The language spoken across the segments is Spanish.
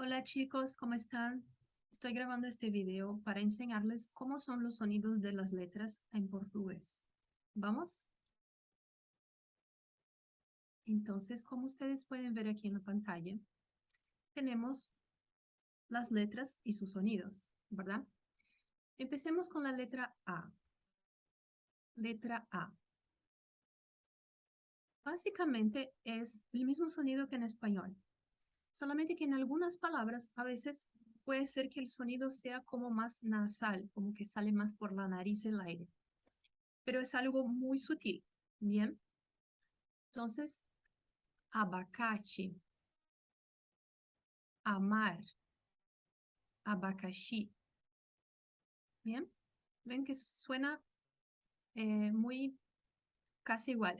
Hola chicos, ¿cómo están? Estoy grabando este video para enseñarles cómo son los sonidos de las letras en portugués. ¿Vamos? Entonces, como ustedes pueden ver aquí en la pantalla, tenemos las letras y sus sonidos, ¿verdad? Empecemos con la letra A. Letra A. Básicamente es el mismo sonido que en español, solamente que en algunas palabras a veces puede ser que el sonido sea como más nasal, como que sale más por la nariz el aire. Pero es algo muy sutil, ¿bien? Entonces, abacate, amar, abacaxi, ¿bien? Ven que suena muy casi igual.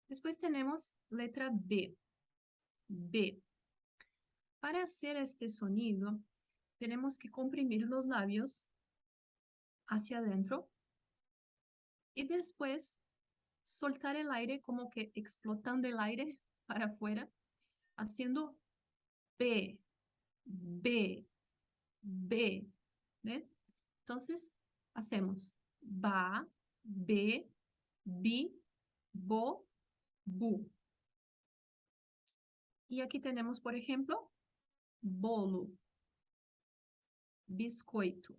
Después tenemos letra B. B. Para hacer este sonido, tenemos que comprimir los labios hacia adentro y después soltar el aire como que explotando el aire para afuera, haciendo B, B, B. ¿Ven? Entonces, hacemos ba, be, bi, bo, bu. Y aquí tenemos, por ejemplo, bolo, biscoito.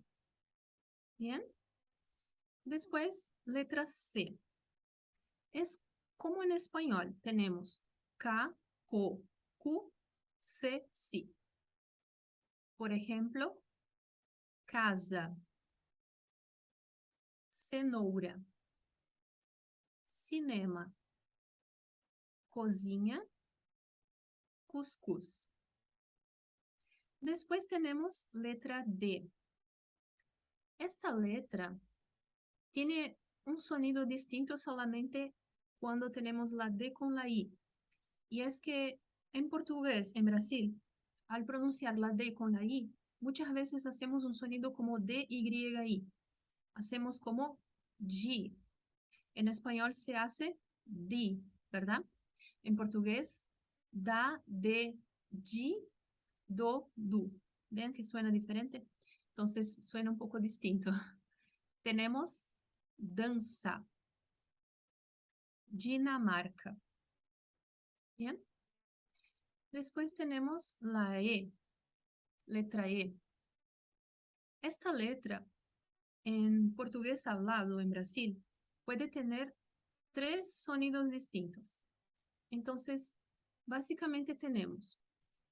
¿Bien? Después, letra C. Es como en español. Tenemos K, co, cu, C, si. Por ejemplo, casa, cenoura, cinema, cozinha, cuscuz. Después tenemos letra D. Esta letra tiene un sonido distinto solamente cuando tenemos la D con la I. Y es que en portugués, en Brasil, al pronunciar la D con la I, muchas veces hacemos un sonido como D-Y-I. Hacemos como G. En español se hace di, ¿verdad? En portugués, da, de, G, do, du. ¿Ven que suena diferente? Entonces suena un poco distinto. Tenemos dança, Dinamarca. Bien. Después tenemos la E, letra E. Esta letra en portugués hablado en Brasil puede tener tres sonidos distintos. Entonces, básicamente tenemos,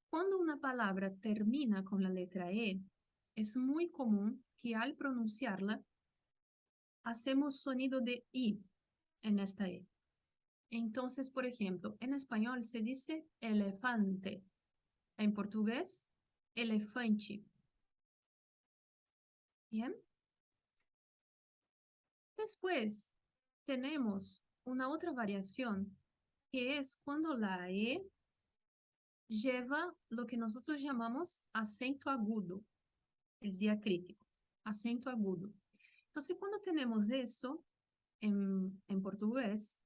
cuando una palabra termina con la letra E, es muy común que al pronunciarla hacemos sonido de I en esta E. Entonces, por ejemplo, en español se dice elefante. En portugués, elefante. Bien. Después tenemos una otra variación que es cuando la E lleva lo que nosotros llamamos acento agudo, el diacrítico, acento agudo. Entonces, cuando tenemos eso en portugués,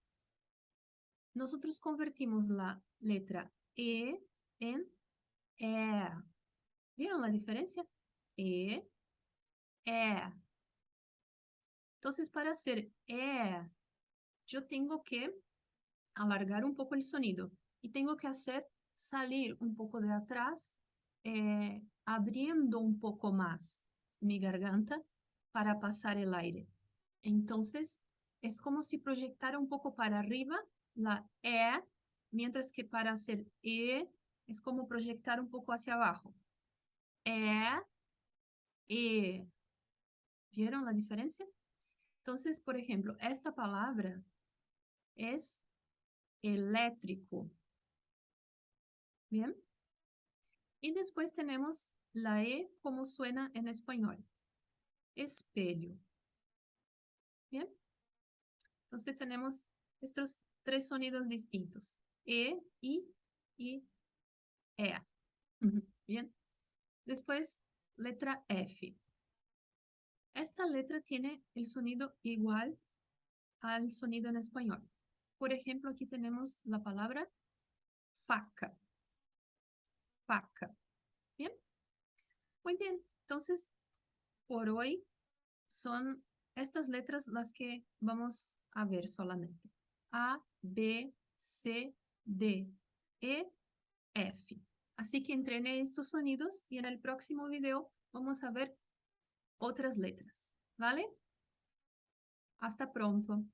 nosotros convertimos la letra E en E. ¿Vieron la diferencia? E, E. Entonces, para hacer E, yo tengo que alargar un poco el sonido y tengo que hacer salir un poco de atrás, abriendo un poco más mi garganta para pasar el aire. Entonces, es como si proyectara un poco para arriba la E, mientras que para hacer E es como proyectar un poco hacia abajo. E, E. ¿Vieron la diferencia? Entonces, por ejemplo, esta palabra es eléctrico. ¿Bien? Y después tenemos la E como suena en español. Espelho. ¿Bien? Entonces tenemos estos tres sonidos distintos. E, I y E. Bien. Después, letra F. Esta letra tiene el sonido igual al sonido en español. Por ejemplo, aquí tenemos la palabra faca. Faca. Muy bien, entonces por hoy son estas letras las que vamos a ver solamente. A, B, C, D, E, F. Así que entrené estos sonidos y en el próximo video vamos a ver otras letras, ¿vale? Hasta pronto.